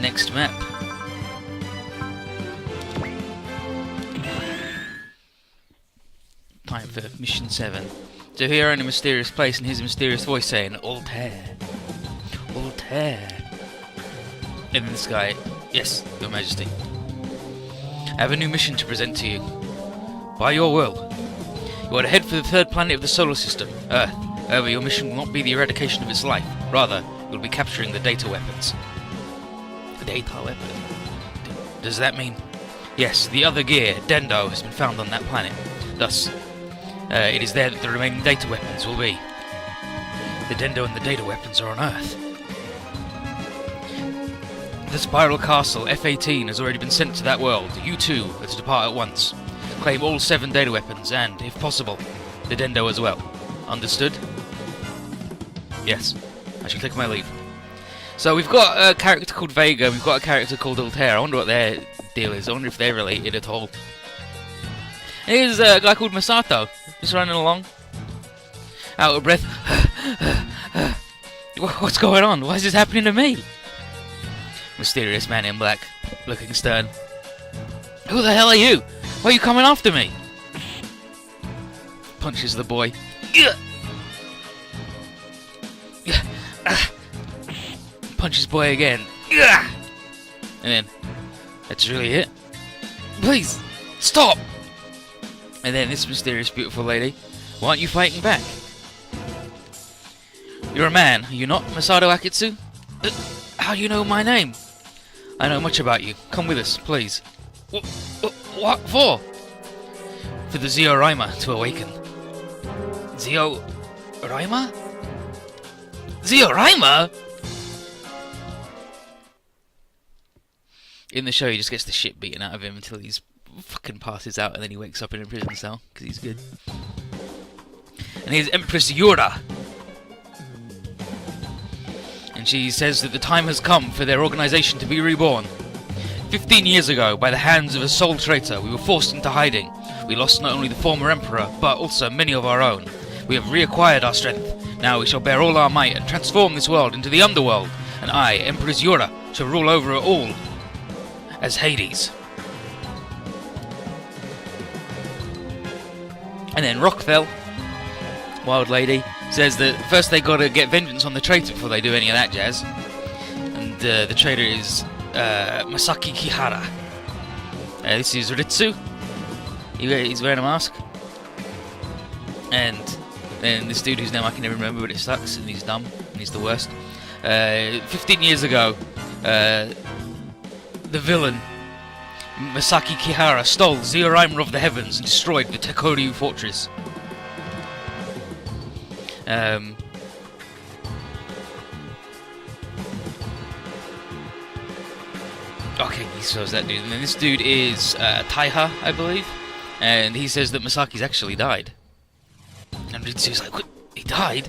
Next map. Time for mission 7. So here in a mysterious place, and here's a mysterious voice saying, Altair. Altair. And then this guy, yes, Your Majesty. I have a new mission to present to you. By your will, you are to head for the third planet of the solar system, Earth. However, your mission will not be the eradication of its life. Rather, you will be capturing the data weapons. Data weapon? Does that mean? Yes, the other gear, Dendo, has been found on that planet. Thus, it is there that the remaining data weapons will be. The Dendo and the data weapons are on Earth. The Spiral Castle F-18 has already been sent to that world. You too are to depart at once. Claim all 7 data weapons and, if possible, the Dendo as well. Understood? Yes. I shall take my leave. So we've got a character called Vega, we've got a character called Altair. I wonder what their deal is. I wonder if they're related at all. Here's a guy called Masato, just running along. Out of breath. What's going on? Why is this happening to me? Mysterious man in black, looking stern. Who the hell are you? Why are you coming after me? Punches the boy. Punches boy again. And then, that's really it. Please, stop! And then this mysterious beautiful lady. Why aren't you fighting back? You're a man, are you not, Masato Akitsu? How do you know my name? I know much about you. Come with us, please. What for? For the Zio-Rima to awaken. Zio-Rima? Zio-Rima? In the show, he just gets the shit beaten out of him until he's fucking passes out, and then he wakes up in a prison cell because he's good. And here's Empress Yura, and she says that the time has come for their organization to be reborn. 15 years ago, by the hands of a soul traitor, we were forced into hiding. We lost not only the former emperor, but also many of our own. We have reacquired our strength. Now we shall bear all our might and transform this world into the underworld. And I, Empress Yura, shall rule over it all as Hades. And then Rockfell, Wild Lady, says that first they gotta get vengeance on the traitor before they do any of that jazz. And the traitor is Masaki Kihara. This is Ritsu. He's wearing a mask. And then this dude whose name I can never remember, but it sucks, and he's dumb, and he's the worst. 15 years ago, the villain Masaki Kihara stole Zio-Rima of the Heavens and destroyed the Tekoryu fortress. Okay, he shows that dude. And then this dude is Tae-ha, I believe. And he says that Masaki's actually died. And Ritsu's like, what? He died?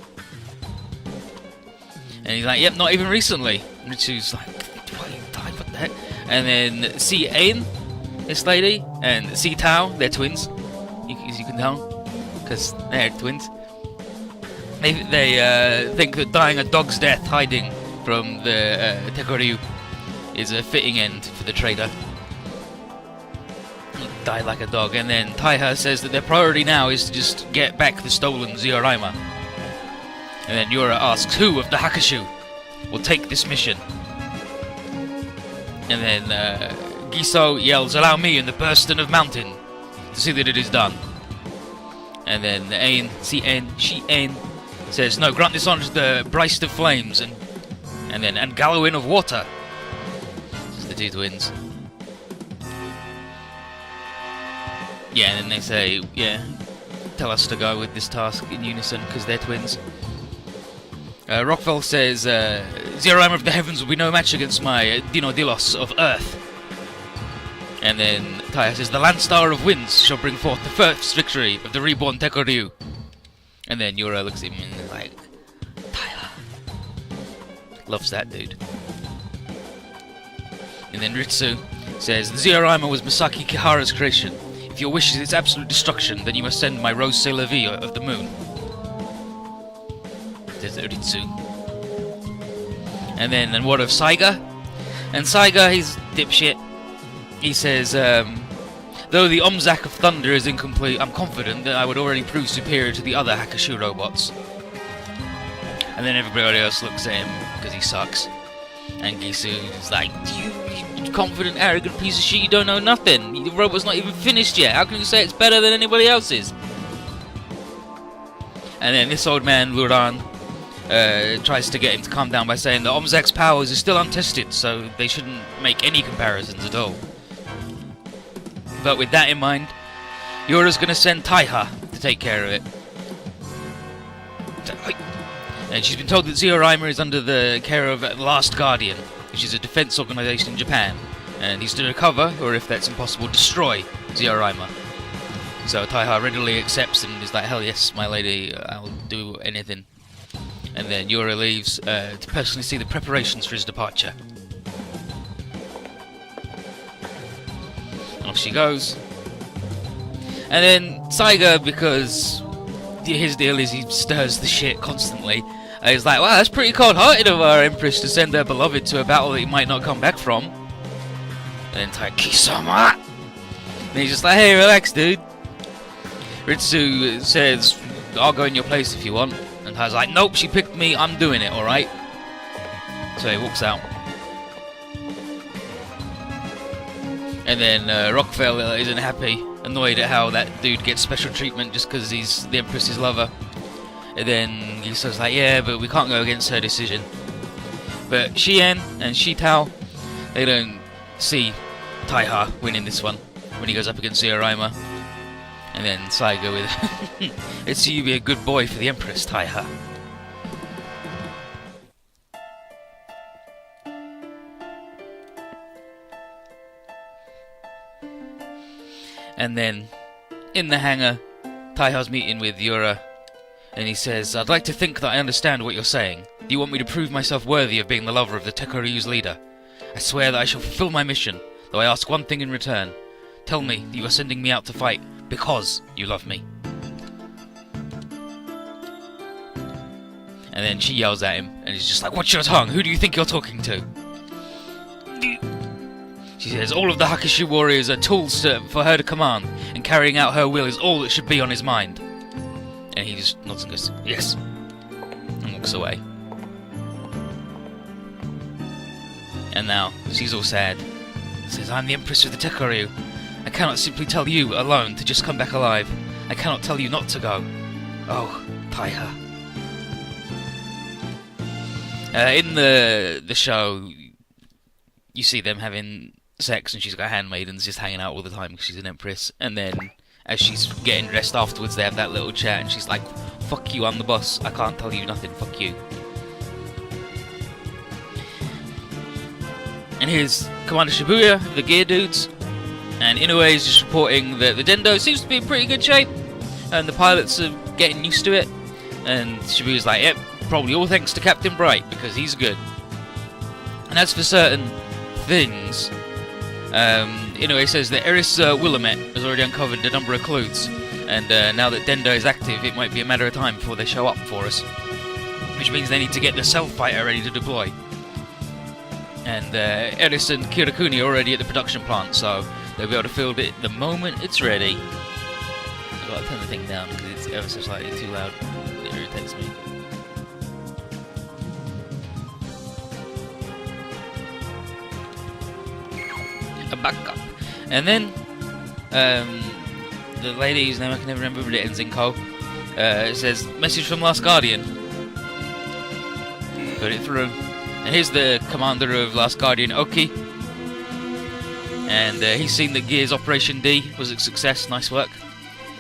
And he's like, yep, not even recently. And Ritsu's like, what, he died? What the heck? And then Si-Ain, this lady, and Si-Tao, they're twins, as you can tell, because they're twins. They think that dying a dog's death hiding from the Tekoryu is a fitting end for the traitor. He died like a dog. And then Tae-ha says that their priority now is to just get back the stolen Zio-Rima. And then Yura asks who of the Hakushu will take this mission. And then Giso yells, allow me in the Burston of Mountain to see that it is done. And then Ain, Si-Ain says, no, grant this honor to the Brist of Flames, and Gallowin of Water. This is the two twins. Yeah, and then they say, yeah, tell us to go with this task in unison, because they're twins. Rockfell says, Zio-Rima of the Heavens will be no match against my Dino Dilos of Earth. And then Tae-ha says, the Landstar of Winds shall bring forth the first victory of the reborn Tekoryu. And then Yura looks at him and is like, Tae-ha. Loves that dude. And then Ritsu says, the Zio-Rima was Masaki Kihara's creation. If your wish is its absolute destruction, then you must send my Rose C'est La Vie of the moon. Says Ritsu. And what of Saiga? And Saiga, he's dipshit. He says, though the Omzak of Thunder is incomplete, I'm confident that I would already prove superior to the other Hakushu robots. And then everybody else looks at him because he sucks. And Gisu's like, you confident, arrogant piece of shit, you don't know nothing. The robot's not even finished yet. How can you say it's better than anybody else's? And then this old man, Luran, tries to get him to calm down by saying that Omzak's powers are still untested, so they shouldn't make any comparisons at all. But with that in mind, Yura's going to send Tae-ha to take care of it. And she's been told that Zeoraimer is under the care of Last Guardian, which is a defense organization in Japan, and he's to recover, or if that's impossible, destroy Zeoraimer. So Tae-ha readily accepts and is like, hell yes, my lady, I'll do anything. And then Yura leaves to personally see the preparations for his departure. And off she goes. And then Saiga, because his deal is he stirs the shit constantly, he's like, wow, that's pretty cold-hearted of our Empress to send her beloved to a battle that he might not come back from. And then Tae, Kisama! And he's just like, hey, relax, dude. Ritsu says, I'll go in your place if you want. And Tai's like, nope, she picked me, I'm doing it, alright? So he walks out. And then Rockefeller isn't happy, annoyed at how that dude gets special treatment just because he's the Empress's lover. And then he says like, yeah, but we can't go against her decision. But Shien and Shitao, they don't see Tae-ha winning this one when he goes up against Zeoraimer. And then Saiga with, let's see you be a good boy for the Empress, Tae-ha. And then, in the hangar, Tae-ha's meeting with Yura. And he says, I'd like to think that I understand what you're saying. Do you want me to prove myself worthy of being the lover of the Tekaryu's leader? I swear that I shall fulfill my mission, though I ask one thing in return. Tell me that you are sending me out to fight because you love me. And then she yells at him, and he's just like, watch your tongue, who do you think you're talking to? She says, all of the Hakushu warriors are tools for her to command, and carrying out her will is all that should be on his mind. And he just nods and goes, yes, and walks away. And now, she's all sad. Says, I'm the Empress of the Tekaryu. I cannot simply tell you alone to just come back alive. I cannot tell you not to go. Oh, Tae-ha. In the show, you see them having sex, and she's got handmaidens just hanging out all the time because she's an Empress. And then, as she's getting dressed afterwards, they have that little chat, and she's like, fuck you, I'm the boss. I can't tell you nothing, fuck you. And here's Commander Shibuya of the Gear Dudes. And Inoue is just reporting that the Dendo seems to be in pretty good shape, and the pilots are getting used to it. And Shibuya's like, yep, probably all thanks to Captain Bright, because he's good. And as for certain things, Inoue says that Eris Willamette has already uncovered a number of clues, and now that Dendo is active, it might be a matter of time before they show up for us. Which means they need to get the self-fighter ready to deploy. And Eris and Kirakuni are already at the production plant, so they'll be able to field it the moment it's ready. I've got to turn the thing down because it's ever so slightly too loud. It irritates me. A backup. And then, the lady whose name I can never remember, but it ends in Ko. It says, message from Last Guardian. Put it through. And here's the commander of Last Guardian, Oki. And he's seen that Gear's Operation D was a success, nice work.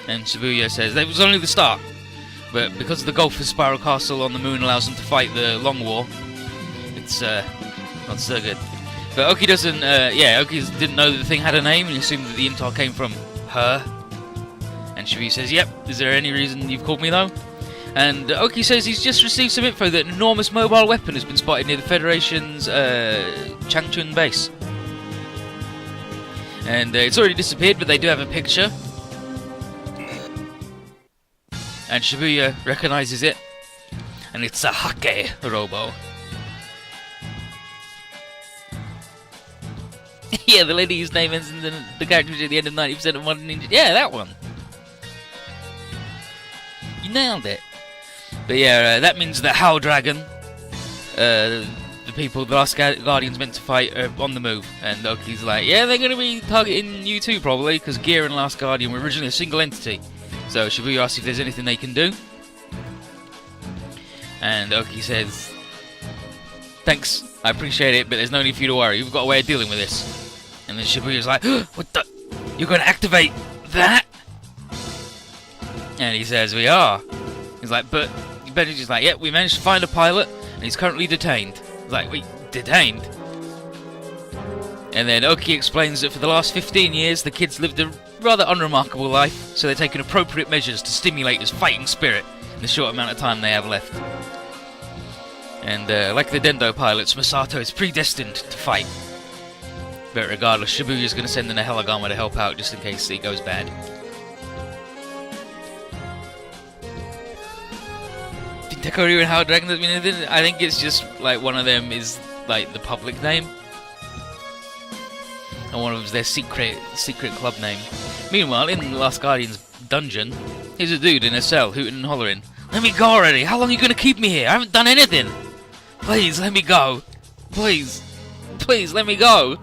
And Shibuya says, that was only the start. But because the Gulf of Spiral Castle on the moon allows them to fight the Long War, it's not so good. But Oki doesn't, Oki didn't know that the thing had a name and he assumed that the intel came from her. And Shibuya says, yep, is there any reason you've called me though? And Oki says he's just received some info that an enormous mobile weapon has been spotted near the Federation's Changchun base. And it's already disappeared, but they do have a picture. And Shibuya recognizes it. And it's a Hake robo. Yeah, the lady whose name ends in the character at the end of 90% of Modern Ninja. Yeah, that one. You nailed it. But yeah, that means that Howl Dragon, the people the last Guardian's meant to fight, are on the move. And Oki's like, yeah, they're going to be targeting you too, probably, because Gear and Last Guardian were originally a single entity. So Shibuya asks if there's anything they can do. And Oki says, thanks, I appreciate it, but there's no need for you to worry. We've got a way of dealing with this. And then Shibuya's like, what the? You're going to activate that? And he says, we are. He's like, but Benji's like, yeah, we managed to find a pilot, and he's currently detained. He's like, wait, detained? And then Oki explains that for the last 15 years, the kids lived a rather unremarkable life, so they're taking appropriate measures to stimulate his fighting spirit in the short amount of time they have left. And like the Dendo pilots, Masato is predestined to fight. But regardless, Shibuya's going to send in a Helagama to help out just in case it goes bad. Tekoryu and Howl Dragon doesn't mean anything. I think it's just like one of them is like the public name, and one of them's their secret club name. Meanwhile, in the Last Guardian's dungeon, here's a dude in a cell hooting and hollering. Let me go already! How long are you gonna keep me here? I haven't done anything! Please, let me go! Please! Please, let me go!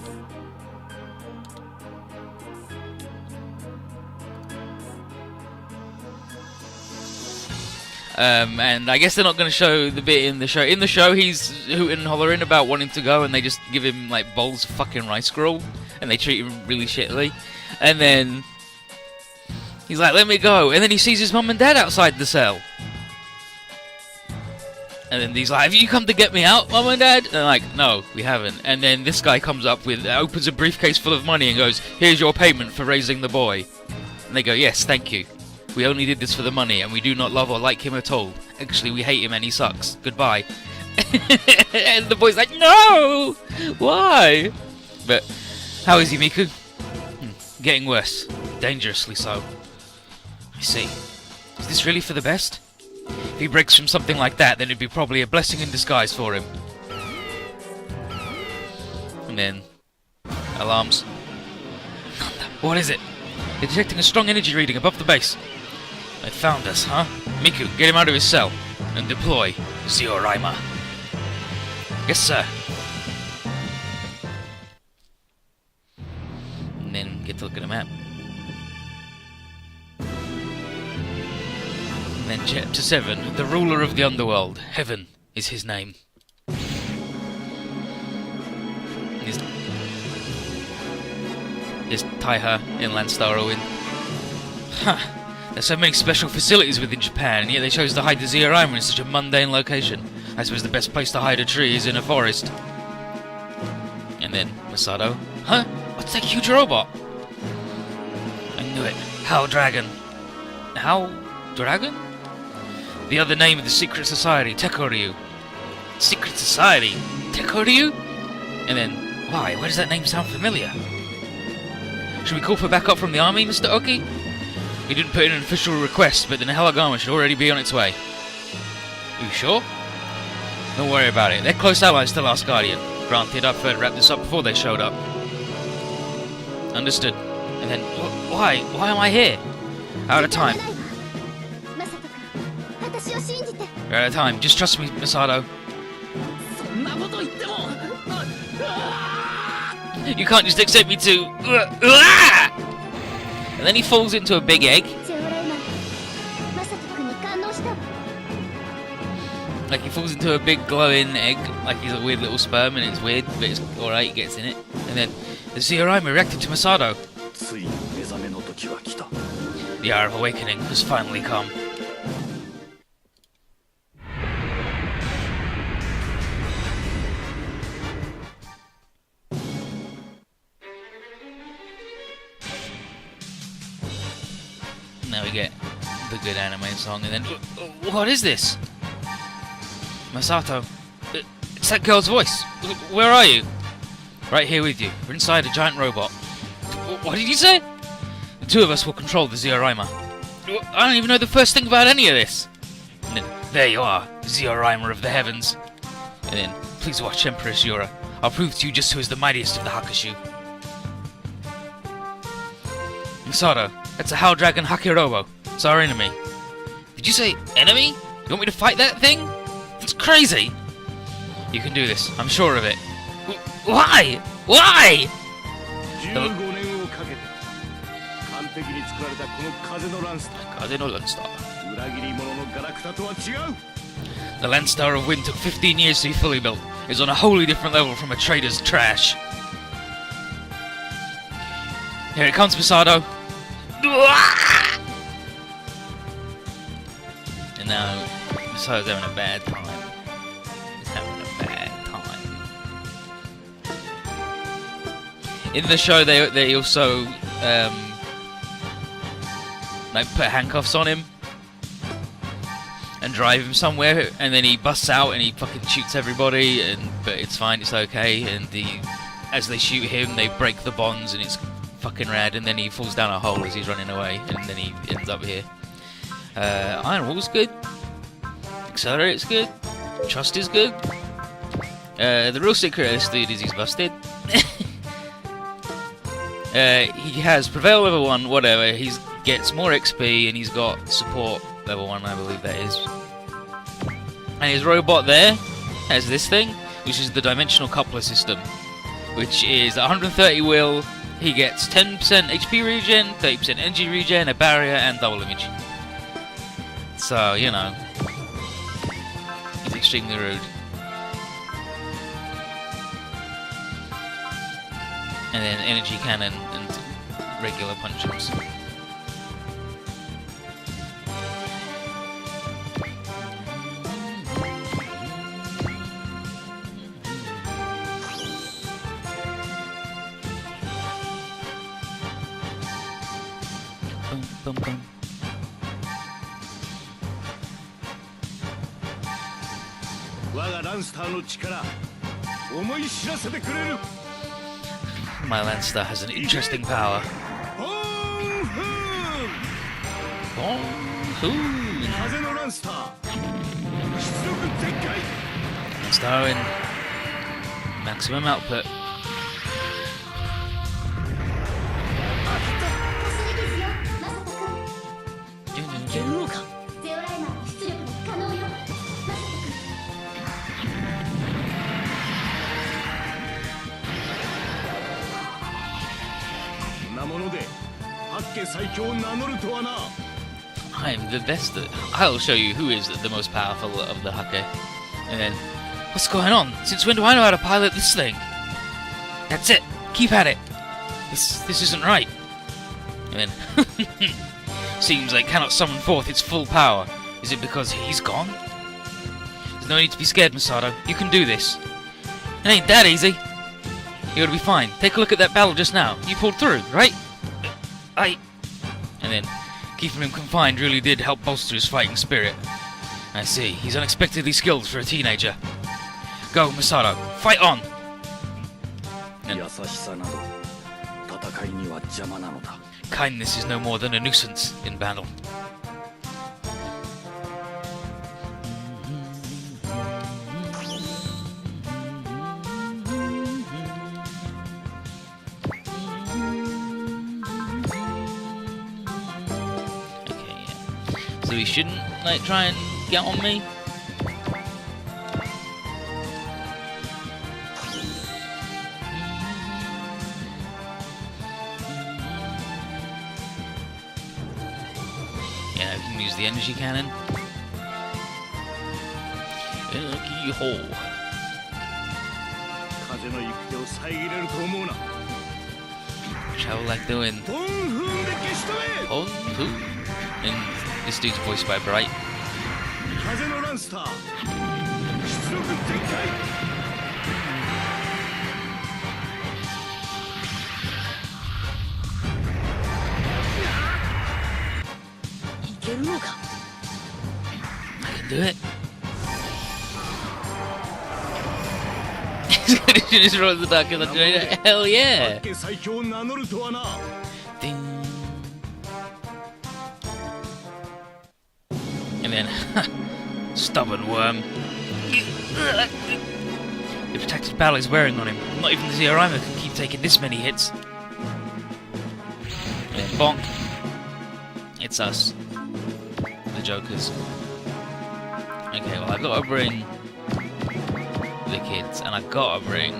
And I guess they're not going to show the bit in the show. In the show, he's hooting and hollering about wanting to go, and they just give him like bowls of fucking rice gruel, and they treat him really shittily. And then he's like, "Let me go!" And then he sees his mum and dad outside the cell. And then he's like, "Have you come to get me out, mum and dad?" And they're like, "No, we haven't." And then this guy comes up with, opens a briefcase full of money and goes, "Here's your payment for raising the boy." And they go, "Yes, thank you. We only did this for the money, and we do not love or like him at all. Actually, we hate him and he sucks. Goodbye." And the boy's like, "No! Why?" But how is he, Miku? Getting worse. Dangerously so. I see. Is this really for the best? If he breaks from something like that, then it'd be probably a blessing in disguise for him. And then alarms. What is it? They're detecting a strong energy reading above the base. They found us, huh? Miku, get him out of his cell and deploy Zioraima. Yes, sir. And then get to look at a map. And then Chapter 7, the ruler of the underworld. Heaven is his name. Is Tae-ha in Landstar Owen. Huh. There's so many special facilities within Japan, and yet they chose to hide the Zioraima in such a mundane location. I suppose the best place to hide a tree is in a forest. And then Masato. Huh? What's that huge robot? I knew it. Howl Dragon. Howl Dragon? The other name of the secret society, Tekoryu. Secret society? Tekoryu? And then, why does that name sound familiar? Should we call for backup from the army, Mr. Oki? We didn't put in an official request, but the Helagama should already be on its way. Are you sure? Don't worry about it. They're close allies to Last Guardian. Granted, I prefer to wrap this up before they showed up. Understood. And then, why? Why am I here? Out of time. We're out of time. Just trust me, Masato. You can't just accept me to... And then he falls into a big egg. Like he falls into a big glowing egg, like he's a weird little sperm, and it's weird, but it's alright, he gets in it. And then the Zioraima reacted to Masato. The hour of awakening has finally come. Now we get the good anime song, and then... What is this? Masato. It's that girl's voice. Where are you? Right here with you. We're inside a giant robot. What did you say? The two of us will control the Zioraima. I don't even know the first thing about any of this. And then, there you are, Zioraima of the heavens. And then, please watch Empress Yura. I'll prove to you just who is the mightiest of the Hakushu. Masato, that's a Hell Dragon Hakirobo. It's our enemy. Did you say enemy? You want me to fight that thing? It's crazy! You can do this, I'm sure of it. Why? Why? The Landstar of Wind took 15 years to be fully built. It was on a wholly different level from a trader's trash. Here it comes, Masato. And now Masato's having a bad time. He's having a bad time. In the show, they also like put handcuffs on him and drive him somewhere, and then he busts out and he fucking shoots everybody. But it's fine, it's okay. And as they shoot him, they break the bonds, and it's fucking rad. And then he falls down a hole as he's running away, and then he ends up here. Iron Wall's good. Accelerate's good. Trust is good. The real secret of this dude is he's busted. He has Prevail level 1, whatever. He gets more XP, and he's got Support level 1, I believe that is. And his robot there has this thing, which is the Dimensional Coupler System, which is 130 will. He gets 10% HP regen, 30% energy regen, a barrier, and double image. So, you know, he's extremely rude. And then energy cannon and regular punch-ups. Boom, boom. My Landstar has an interesting power. Landstar in maximum output. I'm the best. I'll show you who is the most powerful of the Hake. And then, what's going on? Since when do I know how to pilot this thing? That's it. Keep at it. This isn't right. And then, seems like cannot summon forth its full power. Is it because he's gone? There's no need to be scared, Masato. You can do this. It ain't that easy. You're gonna be fine. Take a look at that battle just now. You pulled through, right? And then, keeping him confined really did help bolster his fighting spirit. I see. He's unexpectedly skilled for a teenager. Go, Masato. Fight on! And kindness is no more than a nuisance in battle. So he shouldn't, like, try and get on me. Yeah, we can use the energy cannon. Energy-ho. Travel like the wind. And this dude's voiced by Bright. I can do it. He just wrote the dark in the trainer. Hell yeah! Ding. And then, stubborn worm. The protected battle is wearing on him. Not even the Zero can keep taking this many hits. And Bonk. It's us. The Jokers. Okay, well, I've got to bring the kids, and I've got to bring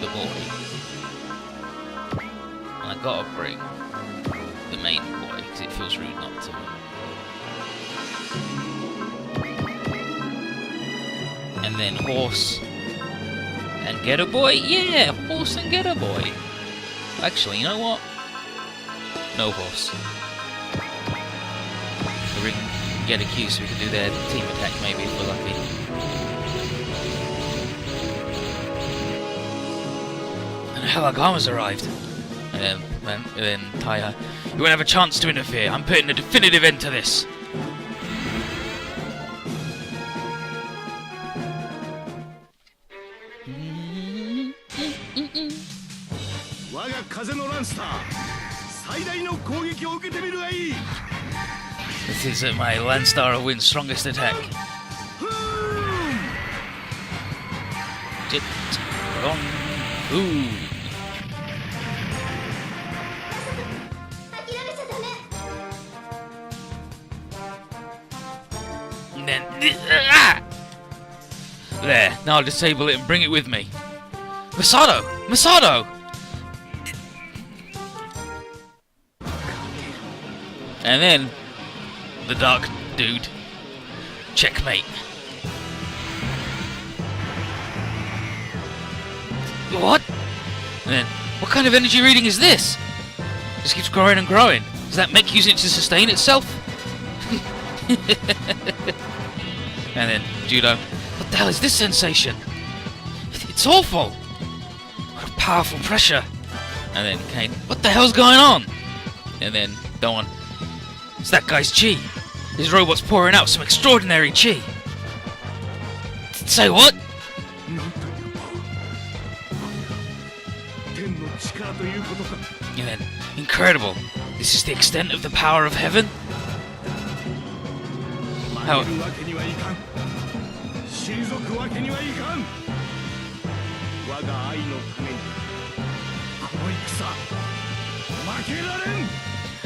the boy. And I've got to bring the main boy, because it feels rude not to. And then horse and get a boy? Yeah, horse and get a boy. Actually, you know what? No horse. We can get a queue so we can do their team attack maybe if we're lucky. And Halagama's arrived. And then Tae-ha. You won't have a chance to interfere. I'm putting a definitive end to this. This is my Landstar Wind's strongest attack. Jit, Ron, Ooh. And then, there, now I'll disable it and bring it with me. Masato! Masato! And then, the dark dude. Checkmate. What? And then, what kind of energy reading is this? Just keeps growing and growing. Does that make using it to sustain itself? And then, Judo. What the hell is this sensation? It's awful! What a powerful pressure! And then Kane. What the hell's going on? And then, Dawn. It's that guy's chi. His robot's pouring out some extraordinary chi. Say what? And then, incredible. This is the extent of the power of heaven? How?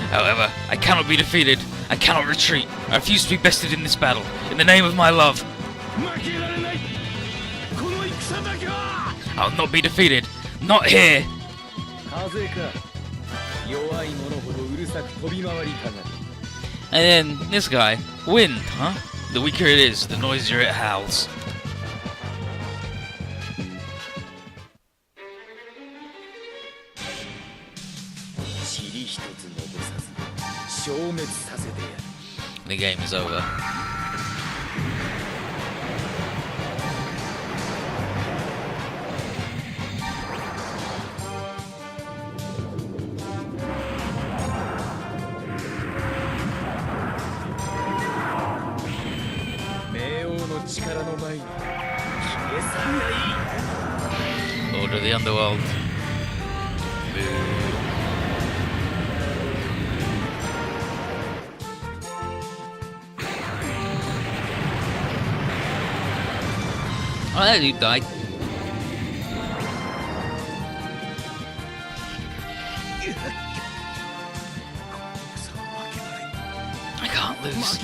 However, I cannot be defeated. I cannot retreat. I refuse to be bested in this battle. In the name of my love. I'll not be defeated. Not here. And then this guy. Wind, huh? The weaker it is, the noisier it howls. The game is over. Order of the Underworld. Oh, that dude died. I can't lose.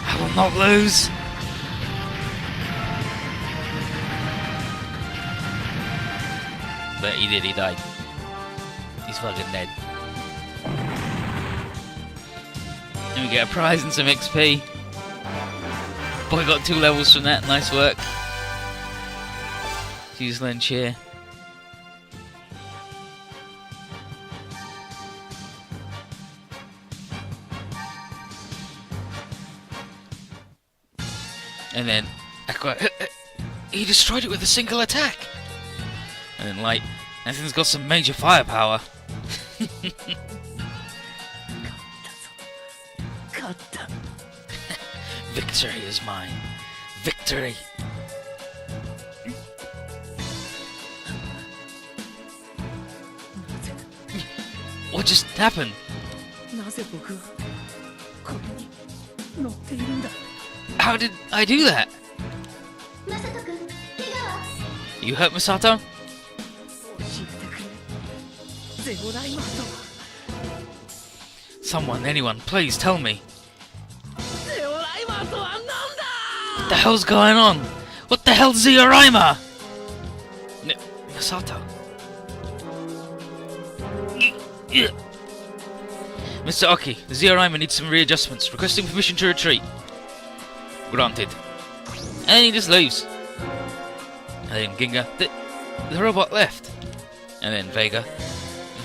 I will not lose. But he did, he died. He's fucking dead. And we get a prize and some XP. Boy got 2 levels from that, nice work. Use lend cheer. And then he destroyed it with a single attack. And then Light, Nathan's got some major firepower. Victory is mine. Victory. What just happened? How did I do that? You hurt Masato? Someone, anyone, please tell me. What the hell's going on? What the hell's Zeoraima? Masato. Mr. Oki, the Zeoraima needs some readjustments. Requesting permission to retreat. Granted. And he just leaves. And then Ginga. The robot left. And then Vega.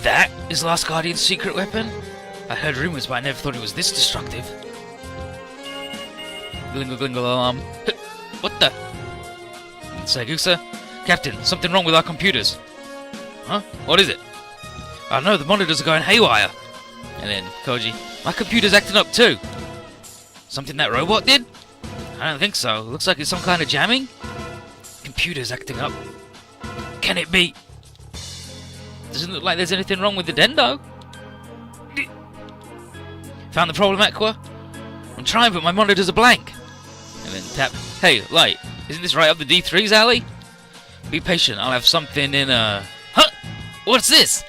That is Last Guardian's secret weapon? I heard rumours, but I never thought it was this destructive. Glingle glingle alarm. What the? Sagusa? Captain, something wrong with our computers. Huh? What is it? I don't know, the monitors are going haywire. And then Koji. My computer's acting up too. Something that robot did? I don't think so. Looks like it's some kind of jamming. Computer's acting up. Can it be? Doesn't look like there's anything wrong with the Dendo. Found the problem, Aqua? I'm trying, but my monitors are blank. And then tap. Hey, Light, isn't this right up the D3's alley? Be patient, I'll have something in Huh? What's this?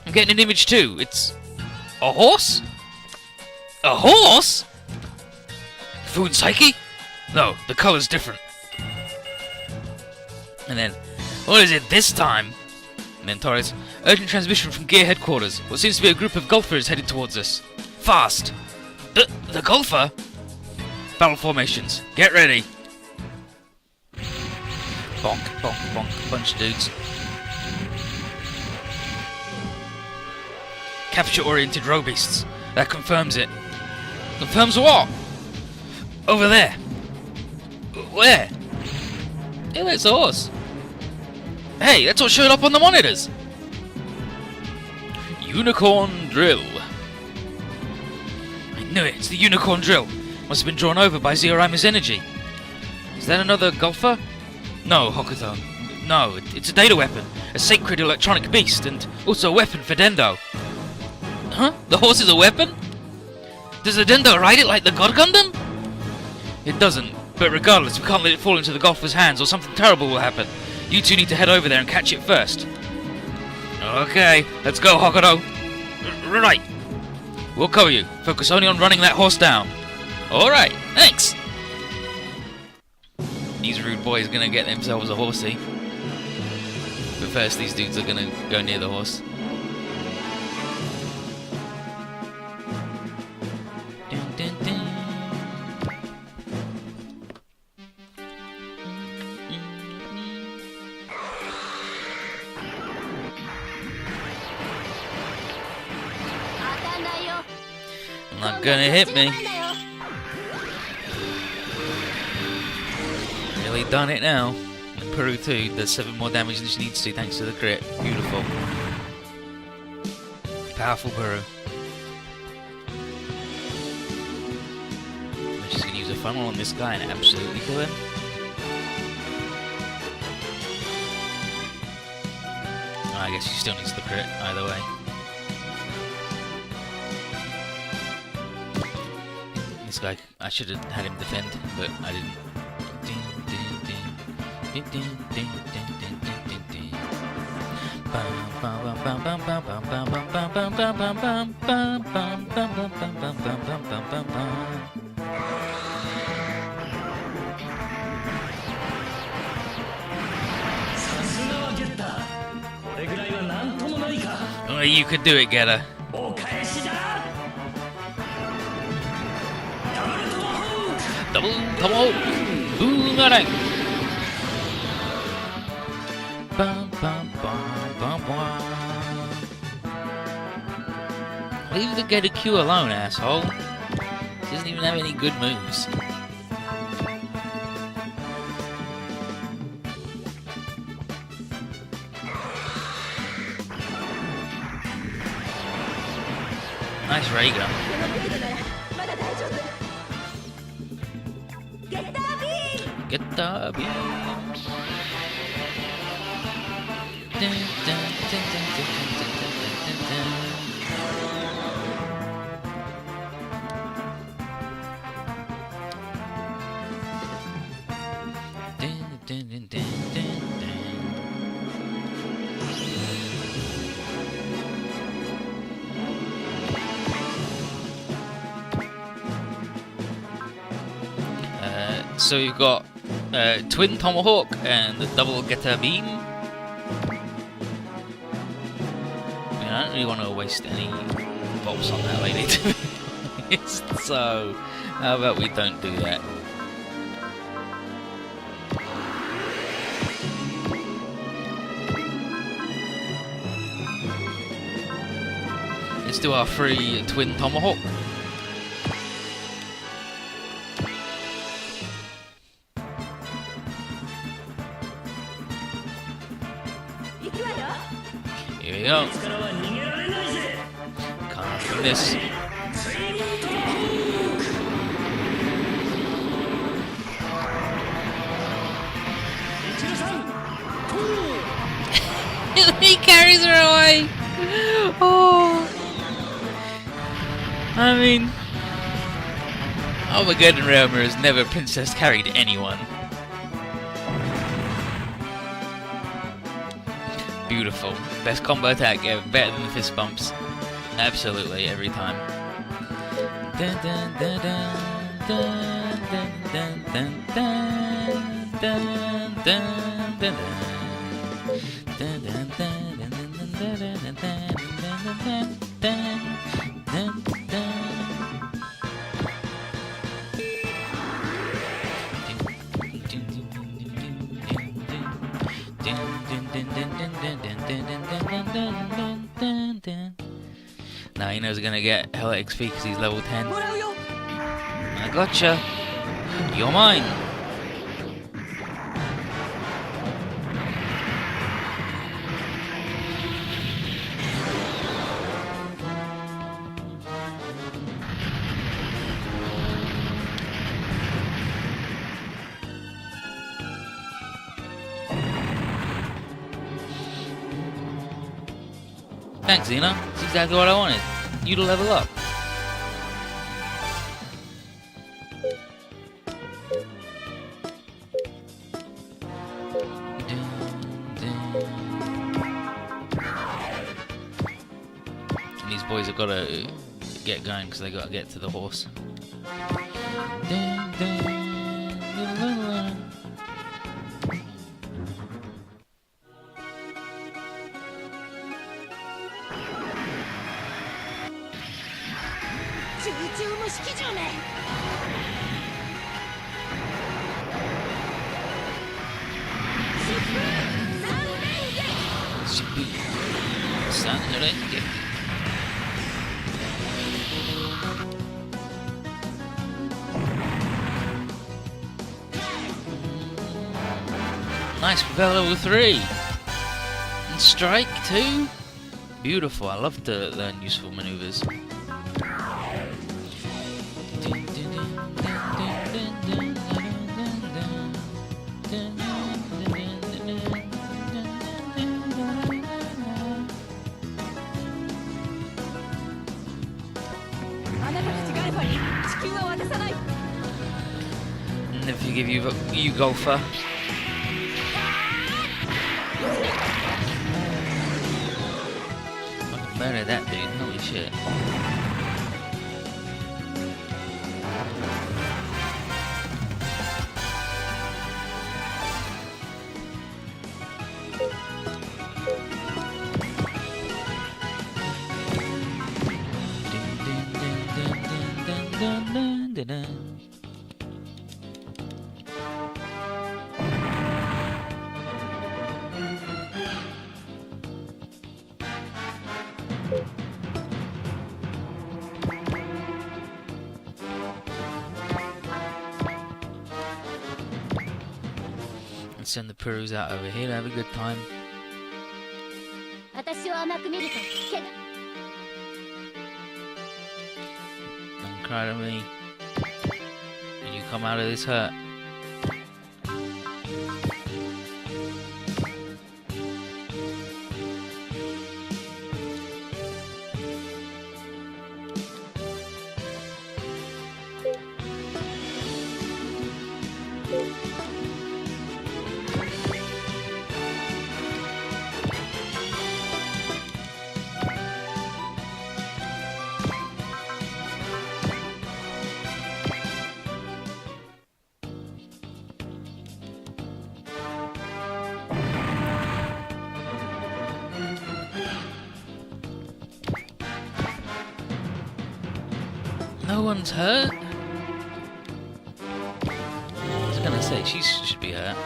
I'm getting an image too. It's a horse? A horse? Food Psyche? No, the color's different. And then, what is it this time? And then Torres, urgent transmission from Gear Headquarters. What seems to be a group of golfers headed towards us. Fast! The golfer? Battle formations. Get ready. Bonk, bonk, bonk. Bunch of dudes. Capture-oriented robeasts. That confirms it. Confirms what? Over there. Where? Hey, that's a horse. Hey, that's what showed up on the monitors. Unicorn drill. I knew it. It's the unicorn drill. Must have been drawn over by Zeoraima's energy. Is that another golfer? No, Hokuto. No, it's a data weapon. A sacred electronic beast, and also a weapon for Dendo. Huh? The horse is a weapon? Does the Dendo ride it like the God Gundam? It doesn't, but regardless, we can't let it fall into the golfer's hands or something terrible will happen. You two need to head over there and catch it first. Okay, let's go, Hokuto. Right. We'll cover you. Focus only on running that horse down. Alright, thanks. These rude boys are gonna get themselves a horsey. But first, these dudes are gonna go near the horse. Dun, dun, dun. Not gonna hit me. Really done it now. And Peru too does 7 more damage than she needs to thanks to the crit. Beautiful. Powerful Peru. And she's gonna use a funnel on this guy and absolutely kill him. I guess she still needs the crit either way. This guy, I should have had him defend, but I didn't. Oh, you could do it, Getter. Double tomahawk! Boomerang! Bum, bum, bum, bum, bum. Leave the Getter Q alone, asshole. He doesn't even have any good moves. Nice ray gun. Get the beam. Dun, dun, dun, dun, dun, dun, dun, dun, So you've got twin tomahawk and the double getter beam. I mean, I don't really want to waste any bolts on that lady, to be honest. So how about we don't do that? Let's do our free twin tomahawk. Here we go. Can't do this. He carries her away. Oh. I mean, Armageddon Realm has never princess carried anyone. Beautiful. Best combo attack ever. Better than the fist bumps. Absolutely, every time. Dun, dun, dun, dun, dun, dun, dun, dun, dun, dun, dun, Now he knows he's gonna get hella XP because he's level 10. I gotcha. You're mine. Thanks, Xena. That's exactly what I wanted. You to level up. And these boys have got to get going because they got to get to the horse. Nice, we've got level 3. And strike too. Beautiful, I love to learn useful maneuvers. Never forgive you golfer. Fucking murder that dude, holy shit. And send the Perus out over here to have a good time. Don't cry to me. When you come out of this hurt. No one's hurt? I was gonna say, she should be hurt.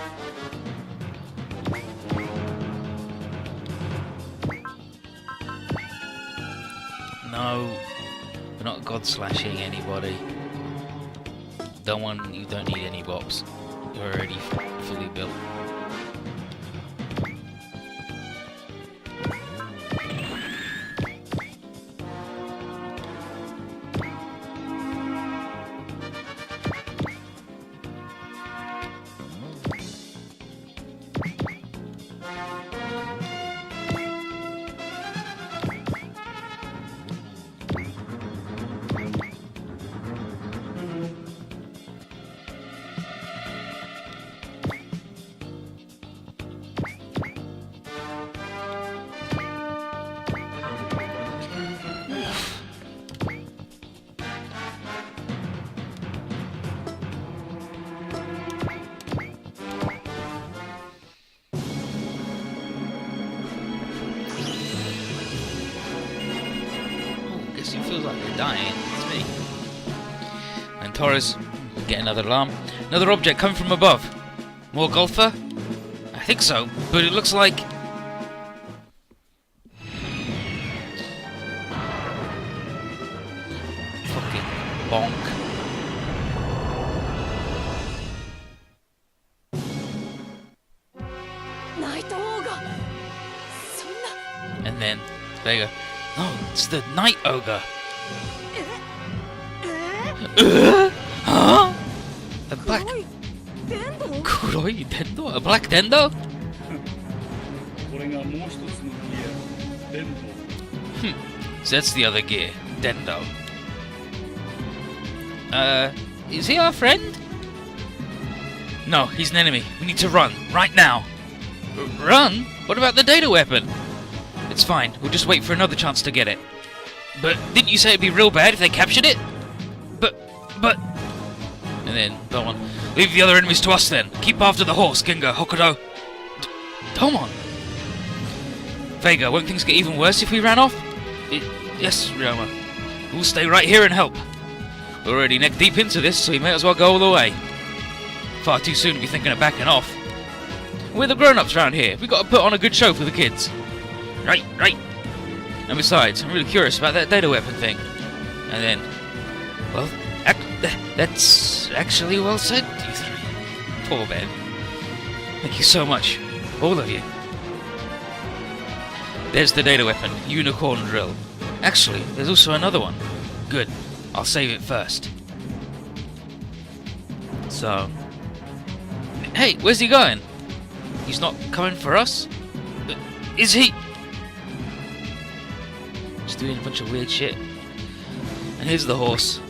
No, we're not god slashing anybody. You don't need any bops. You're already fully built. It feels like they're dying. It's me. And Torres, get another alarm. Another object coming from above. More golfer? I think so, but it looks like... fucking bonk. And then, Vega. Oh, it's the Night Ogre. Huh? A black... Kuroi Dendo? A black Dendo? So that's the other gear. Dendo. Is he our friend? No, he's an enemy. We need to run. Right now. Run? What about the data weapon? It's fine. We'll just wait for another chance to get it. But didn't you say it'd be real bad if they captured it? But... And then, Domon. Leave the other enemies to us then. Keep after the horse, Genga, Hokuto. Domon! Vega, won't things get even worse if we ran off? Yes, Ryoma. We'll stay right here and help. We're already neck deep into this, so we may as well go all the way. Far too soon to be thinking of backing off. We're the grown-ups round here. We've got to put on a good show for the kids. Right. And besides, I'm really curious about that data weapon thing. And then, well, that's actually well said, you three. Poor Ben. Thank you so much, all of you. There's the data weapon, unicorn drill. Actually, there's also another one. Good, I'll save it first. So, hey, where's he going? He's not coming for us? Is he? Just doing a bunch of weird shit. And here's the horse.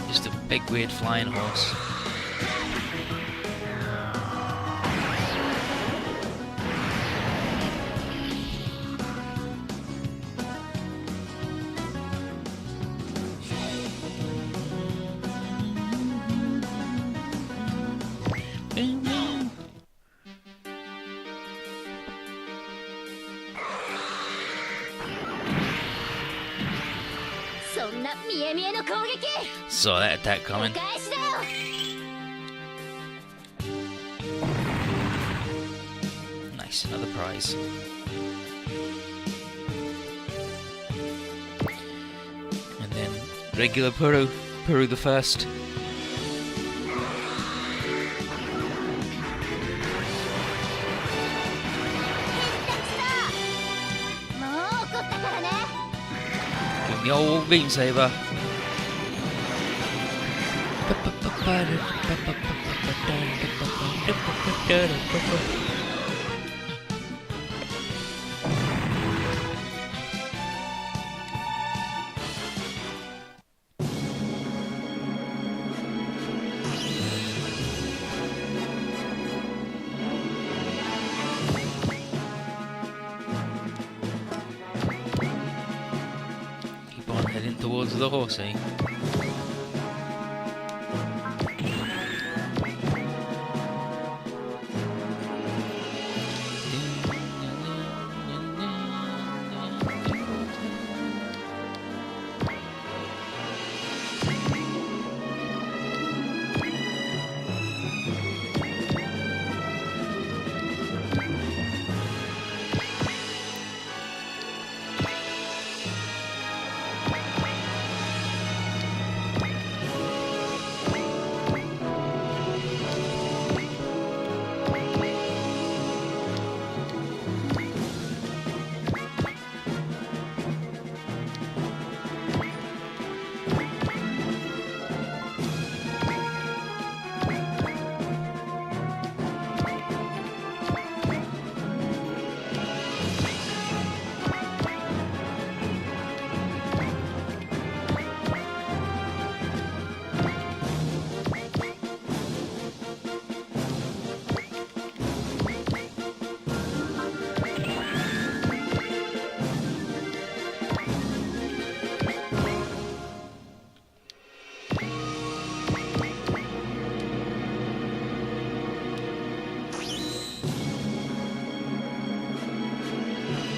Just a big weird flying horse. Saw that attack coming. Nice, another prize. And then regular Peru the first. Give him the old beam saber. keep on heading towards the horsey.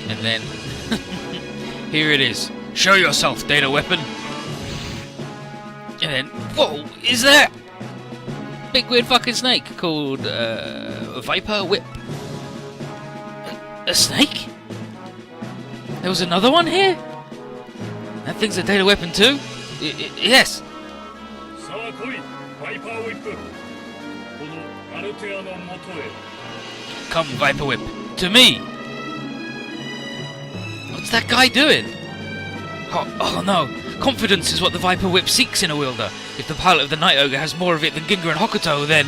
And then, here it is. Show yourself, data weapon. And then, whoa, is that big weird fucking snake called Viper Whip? A snake? There was another one here? That thing's a data weapon too? Yes. Come, Viper Whip, to me. What's that guy doing? Oh no! Confidence is what the Viper Whip seeks in a wielder. If the pilot of the Night Ogre has more of it than Ginga and Hokuto, then...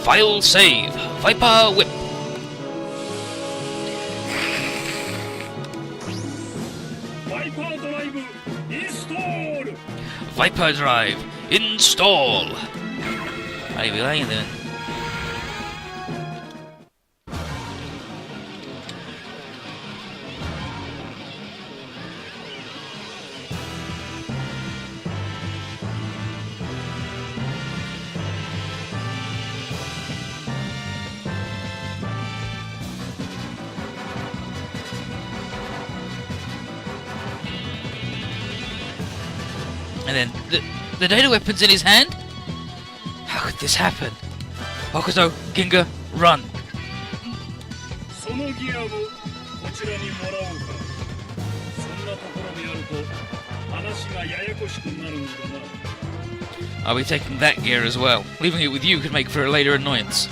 File save! Viper Whip! Viper Drive! Install! Are you lying there? And then, the data weapon's in his hand? How could this happen? Hokuto, Ginga, run! I'll be taking that gear as well. Leaving it with you could make for a later annoyance.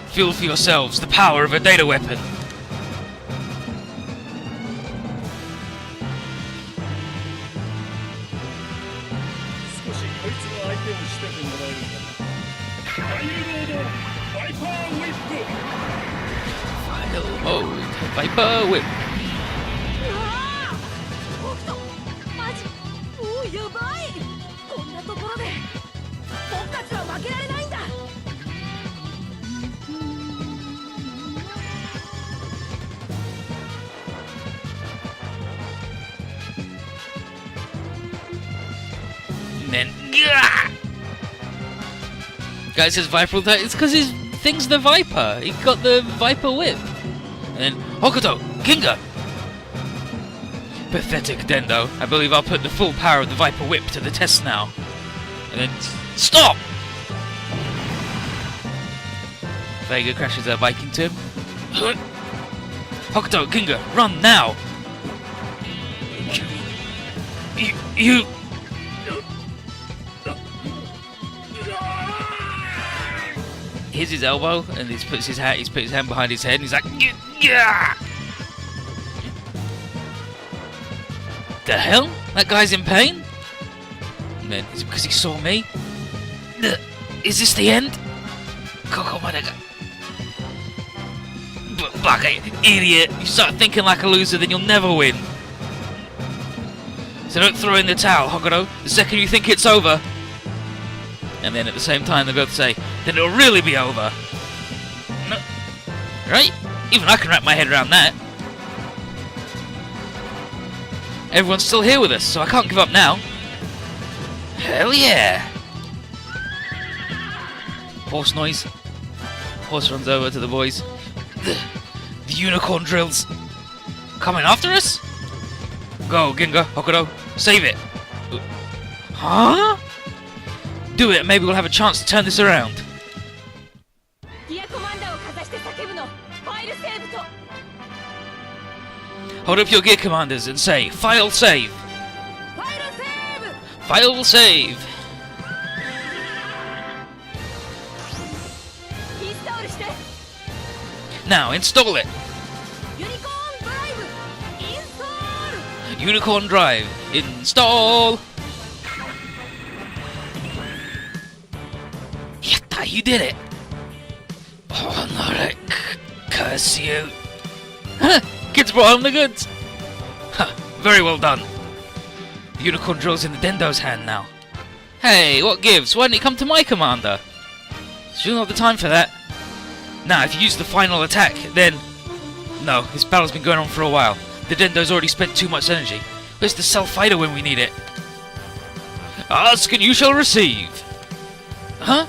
Feel for yourselves the power of a data weapon. Oh, Viper Whip! And then, guy says Viper. It's because his thing's the Viper. He got the Viper Whip. And then Hokuto, Ginga. Pathetic Dendo. I believe I'll put the full power of the Viper Whip to the test now. And then stop. Vega crashes her bike into him. Hokuto, Ginga, run now. You. Here's his elbow, and he's put his hand behind his head, and he's like, yeah. The hell? That guy's in pain? And then, is it because he saw me? Is this the end? Bugger, idiot! You start thinking like a loser, then you'll never win. So don't throw in the towel, Hokuto. The second you think it's over. And then at the same time, they're both say, then it'll really be over. Right? Even I can wrap my head around that. Everyone's still here with us, so I can't give up now. Hell yeah! Horse noise. Horse runs over to the boys. The unicorn drills. Coming after us? Go, Ginga, Hokuto. Save it. Huh? Do it, maybe we'll have a chance to turn this around. Hold up your gear commanders and say, File save! File save! Now, install it! Unicorn Drive, install! Yatta, you did it! Oh, no, curse you! Kids brought home the goods! Huh, very well done. The unicorn drill's in the Dendo's hand now. Hey, what gives? Why didn't he come to my commander? Still not the time for that. Now, if you use the final attack, then... No, this battle's been going on for a while. The Dendo's already spent too much energy. Where's the self-fighter when we need it? Ask and you shall receive! Huh?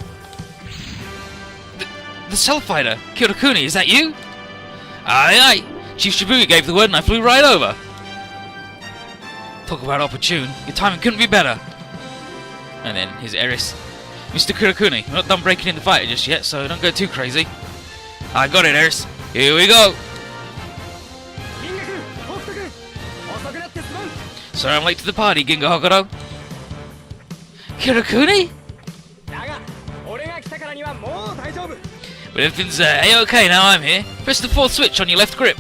The self-fighter? Kyorakuni, is that you? Aye aye! Chief Shibuya gave the word and I flew right over. Talk about opportune. Your timing couldn't be better. And then his heiress. Mr. Kurakuni, we're not done breaking in the fighter just yet, so don't go too crazy. I got it, heiress. Here we go. Sorry I'm late to the party, Ginga Hokuto. Kurakuni? But everything's A-okay now I'm here. Press the fourth switch on your left grip.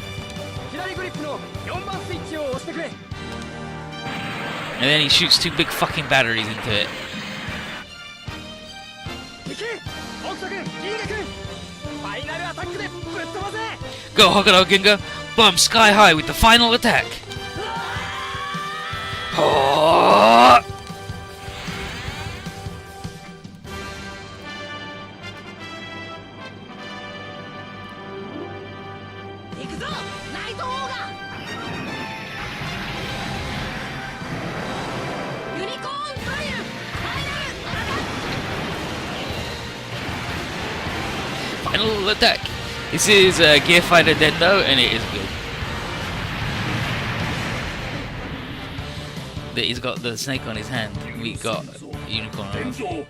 And then he shoots two big fucking batteries into it. Go Hokuto Ginga, bomb sky high with the final attack. Oh! Final attack. This is Gear Fighter Dendo, and it is good. He's got the snake on his hand. We got unicorn on him.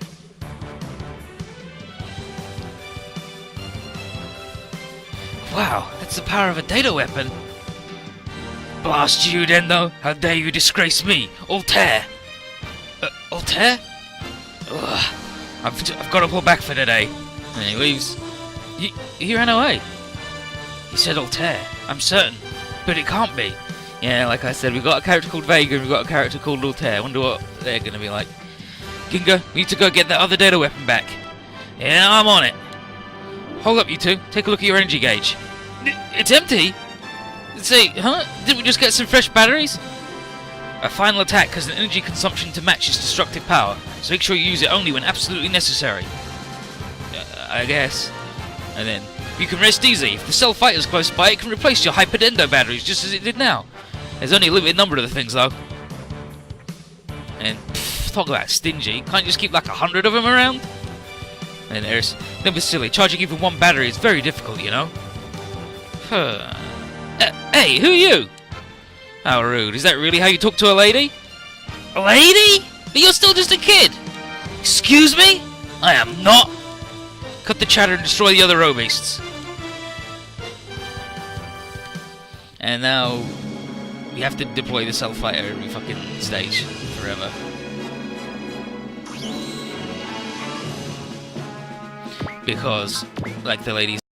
Wow, that's the power of a data weapon. Blast you, Dendo! How dare you disgrace me, Altair! Altair? Ugh. I've got to pull back for today. And he leaves. He ran away. He said Altair. I'm certain. But it can't be. Yeah, like I said, we've got a character called Vega and we've got a character called Altair. I wonder what they're going to be like. Ginga, we need to go get that other data weapon back. Yeah, I'm on it. Hold up, you two. Take a look at your energy gauge. It's empty? Say, huh? Didn't we just get some fresh batteries? A final attack has an energy consumption to match its destructive power, so make sure you use it only when absolutely necessary. I guess. And then, you can rest easy. If the cell fighter's close by, it can replace your Hyperdendo batteries just as it did now. There's only a limited number of the things, though. And, talk about stingy. Can't you just keep like 100 of them around? And there's... Don't be silly. Charging even one battery is very difficult, you know? Hey, who are you? How rude. Is that really how you talk to a lady? A lady? But you're still just a kid! Excuse me? I am not! Cut the chatter and destroy the other row beasts. And now... we have to deploy the cell fighter every fucking stage. Forever. Because, like the ladies